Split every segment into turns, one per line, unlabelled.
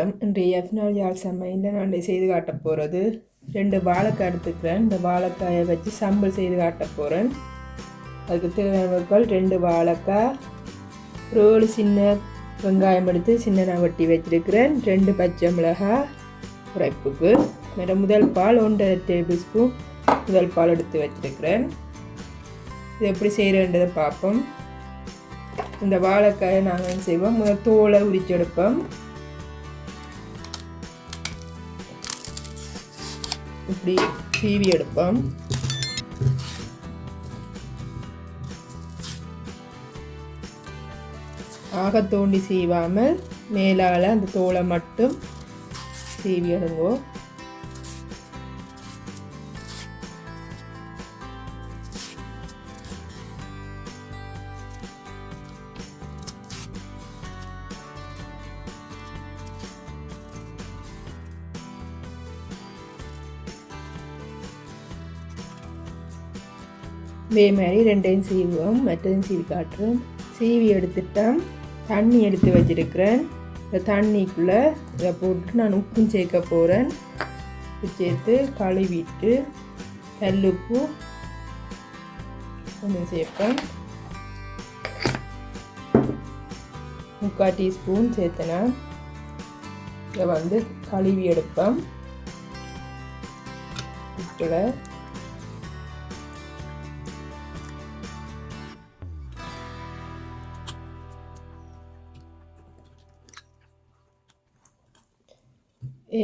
வணக்கம். இன்றைய எஃப்னால் யாழ் சமையலில் நான் செய்து காட்டப் போகிறது 2 வாழைக்காய் எடுத்துக்கிறேன். இந்த வாழைக்காயை வச்சு சம்பல் செய்து காட்டப் போகிறேன். அதுக்கு தேவையான 2 வாழைக்காய், ஒரு 7 சின்ன வெங்காயம் எடுத்து சின்ன வெட்டி வச்சிருக்கிறேன், 2 பச்சை மிளகாய் உரைப்புக்கு, முதல் பால் 1.5 டேபிள் ஸ்பூன் முதல் பால் எடுத்து வச்சிருக்கிறேன். இது எப்படி செய்கிறேன்றதை பார்ப்போம். இந்த வாழைக்காயை நாங்கள் செய்வோம். முதல் தோலை உரிச்செடுப்போம். இப்படி சீவி எடுப்போம். ஆக தோண்டி சீவாமல் மேலால் அந்த தோலை மட்டும் சீவி எடுங்கோ. இதே மாதிரி 2ஐயும் சீவுவோம். மற்றதையும் சீவி காட்டுறேன். சீவி எடுத்துட்டேன். தண்ணி எடுத்து வச்சிருக்கிறேன். இந்த தண்ணிக்குள்ளே இதை போட்டு நான் உப்பும் சேர்க்க போகிறேன். உப்பு சேர்த்து கழுவிட்டு கல்லுப்பு கொஞ்சம் சேர்ப்பேன். 3/4 டீஸ்பூன் சேர்த்தனா இதை கழுவி எடுப்பேன். உப்பில்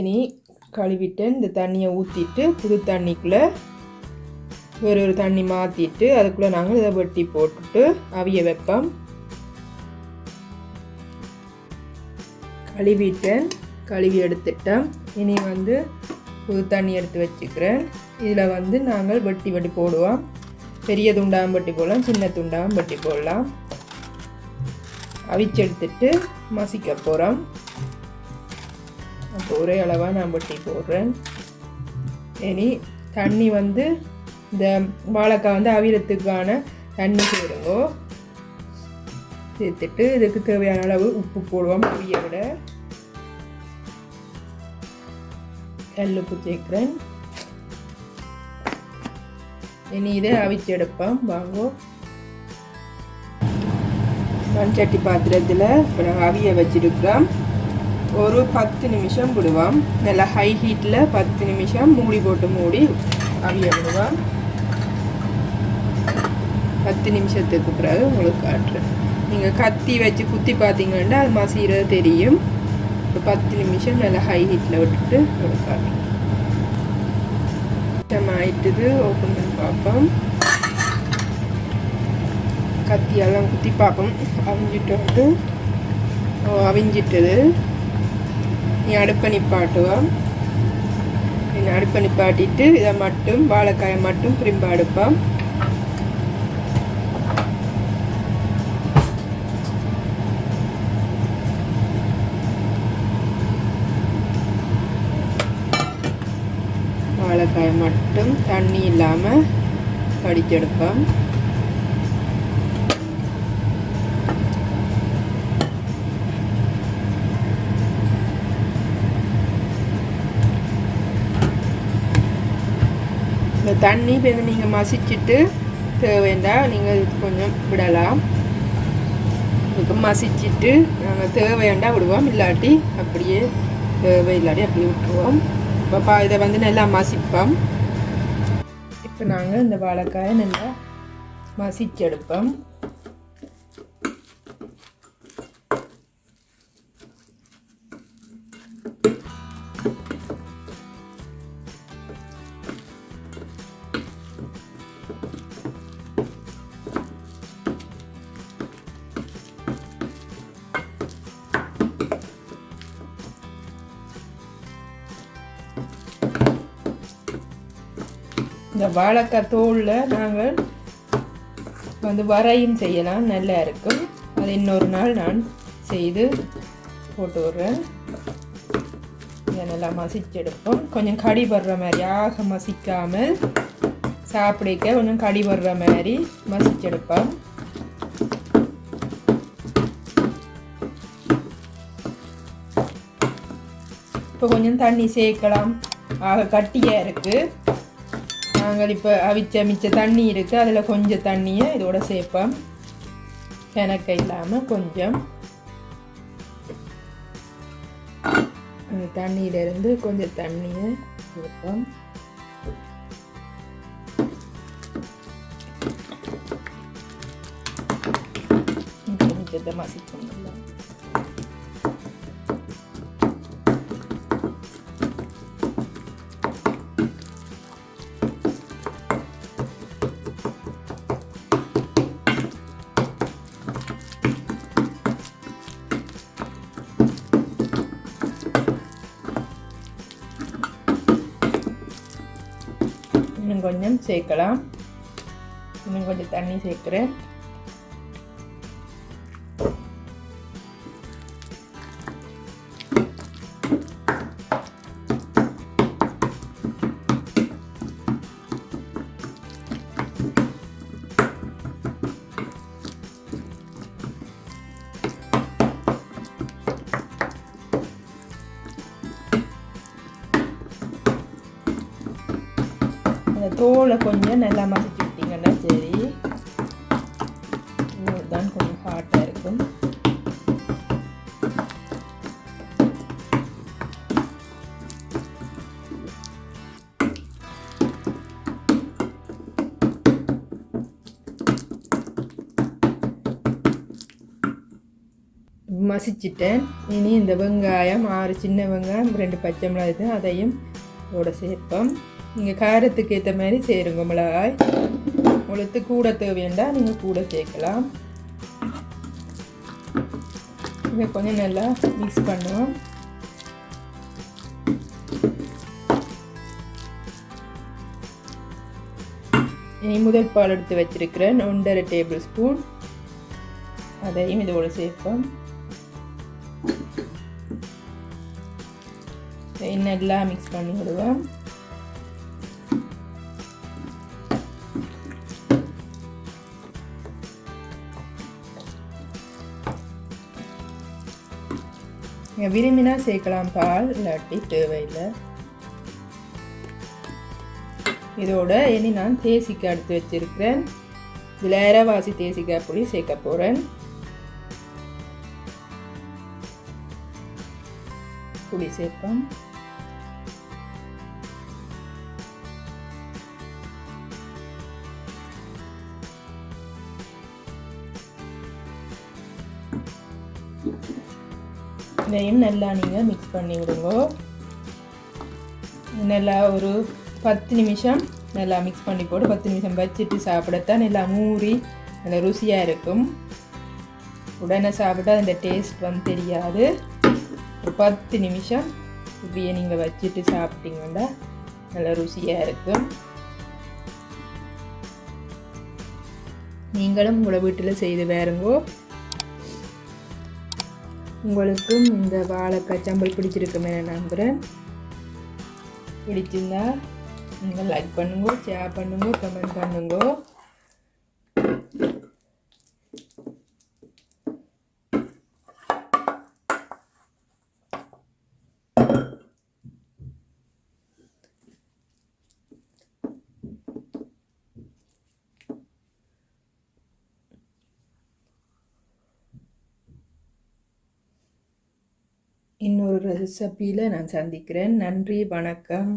இனி கழுவிட்டு இந்த தண்ணியை ஊற்றிட்டு புது தண்ணிக்குள்ளே ஒரு தண்ணி மாற்றிட்டு அதுக்குள்ளே நாங்கள் இதை வெட்டி போட்டுட்டு அவிய வைப்போம். கழுவி எடுத்துட்டேன். இனி புது தண்ணி எடுத்து வச்சுக்கிறேன். இதில் நாங்கள் வெட்டி போடுவோம். பெரிய துண்டாகவும் வெட்டி போடலாம், சின்ன துண்டாகவும் வெட்டி போடலாம். அவிச்செடுத்துட்டு மசிக்க போகிறோம். அப்போ ஒரே அளவாக நான் வெட்டி போடுறேன். இனி தண்ணி இந்த வாழைக்காய் அவிரத்துக்கான தண்ணி சேருங்கோ. சேர்த்துட்டு இதுக்கு தேவையான அளவு உப்பு போடுவோம். அவிய விட கல்லுப்பு சேர்க்குறேன். இனி இதை அவிச்சு எடுப்போம். வாங்கோ. மண்சட்டி பாத்திரத்தில் இப்போ நாங்கள் அவிய வச்சிருக்கிறோம். ஒரு 10 நிமிஷம் விடுவோம். நல்லா ஹை ஹீட்டில் 10 நிமிஷம் மூடி போட்டு அவிய விடுவோம். 10 நிமிஷத்துக்கு பிறகு உங்களுக்கு காட்டுறேன். நீங்கள் கத்தி வச்சு குத்தி பார்த்தீங்கன்னா அது மசிகிறது தெரியும். ஒரு 10 நிமிஷம் நல்லா ஹை ஹீட்டில் விட்டுட்டு உங்களுக்கு காட்டுறேன். ஆயிட்டுது. ஓப்பன் பண்ணி பார்ப்போம். கத்தியெல்லாம் குத்தி பார்ப்போம். அவிஞ்சிட்டுது. நீ அடுப்பை நிப்பாட்டுவோம். அடுப்பை நிப்பாட்டிட்டு இதை மட்டும் வாழைக்காயை மட்டும் திரும்ப அடுப்போம். வாழைக்காயை மட்டும் தண்ணி இல்லாமல் கடிச்செடுப்போம். இந்த தண்ணி நீங்கள் மசிச்சுட்டு தேவைண்டா நீங்கள் கொஞ்சம் விடலாம். இதுக்கு மசிச்சுட்டு நாங்கள் தேவையாண்டா விடுவோம். இல்லாட்டி அப்படியே தேவை இல்லாட்டி அப்படியே விட்டுருவோம். இப்போ இதை நல்லா மசிப்போம். இப்போ நாங்கள் இந்த வாழைக்காயை நல்லா மசிச்செடுப்போம். இந்த வாழைக்காய் தோலில் நாங்கள் வரையும் செய்யலாம். நல்லா இருக்கும். அது இன்னொரு நாள் நான் செய்து போட்டு விடுறேன். இதை நல்லா மசிச்செடுப்போம். கொஞ்சம் கடி வர்ற மாதிரி ஆக மசிக்காமல் சாப்பிடிக்க கொஞ்சம் கடி வர்ற மாதிரி மசிச்செடுப்போம். இப்போ கொஞ்சம் தண்ணி சேர்க்கலாம். ஆக கட்டியாக இருக்குது. நாங்கள் இப்போ அவிச்ச மிச்ச தண்ணி இருக்குது, அதில் கொஞ்சம் தண்ணியை இதோட சேர்ப்போம். கிணக்க இல்லாமல் கொஞ்சம் தண்ணியிலிருந்து கொஞ்சம் தண்ணியை சேர்ப்போம். மிச்சத்தை மசிக்கணும். இன்னும் கொஞ்சம் சேர்க்கலாம். இன்னும் கொஞ்சம் தண்ணி சேர்க்குறேன். தோலை கொஞ்சம் நல்லா மசிச்சு விட்டீங்கன்னா சரி. இதுதான் கொஞ்சம் ஹாட்டாக இருக்கும். மசிச்சிட்டேன். இனி இந்த வெங்காயம் 6 சின்ன வெங்காயம் 2 பச்சை மிளகாய் அதையும் இதோட சேர்ப்போம். நீங்கள் காரத்துக்கு ஏற்ற மாதிரி சேருங்க. மிளகாய் உங்களுக்கு கூட தேவையாண்டா நீங்கள் கூட சேர்க்கலாம். இதை கொஞ்சம் நல்லா மிக்ஸ் பண்ணுவோம். இனி முதல் பால் எடுத்து வச்சிருக்கிறேன் 1.5 டேபிள் ஸ்பூன், அதையும் இதோட சேர்ப்போம். நல்லா மிக்ஸ் பண்ணி விடுவோம். விரும்பினா சேர்க்கலாம் பால், இல்லாட்டி தேவையில்லை. இதோட இனி நான் தேசிக்காய் எடுத்து வச்சிருக்கிறேன். இதில் அரைவாசி தேசிக்காய் பொடி சேர்க்க போகிறேன். புளி சேர்ப்போம். இதையும் நல்லா நீங்கள் மிக்ஸ் பண்ணி விடுங்க. நல்லா ஒரு 10 நிமிஷம் நல்லா மிக்ஸ் பண்ணி போட்டு 10 நிமிஷம் வச்சுட்டு சாப்பிடத்தான் நல்லா மூறி நல்லா ருசியாக இருக்கும். உடனே சாப்பிட்டா அந்த டேஸ்ட் தெரியாது. ஒரு 10 நிமிஷம் இப்படியே நீங்கள் வச்சுட்டு சாப்பிட்டீங்கன்னா நல்லா ருசியாக இருக்கும். நீங்களும் உங்களோட வீட்டில் செய்து பாருங்கோ. உங்களுக்கும் இந்த வாழைக்காய் சம்பல் பிடிச்சிருக்குமே நான் நம்புகிறேன். பிடிச்சிருந்தா நீங்கள் லைக் பண்ணுங்க, ஷேர் பண்ணுங்க, கமெண்ட் பண்ணுங்க. இன்னொரு ரெசிபியில் நான் சந்திக்கிறேன். நன்றி, வணக்கம்.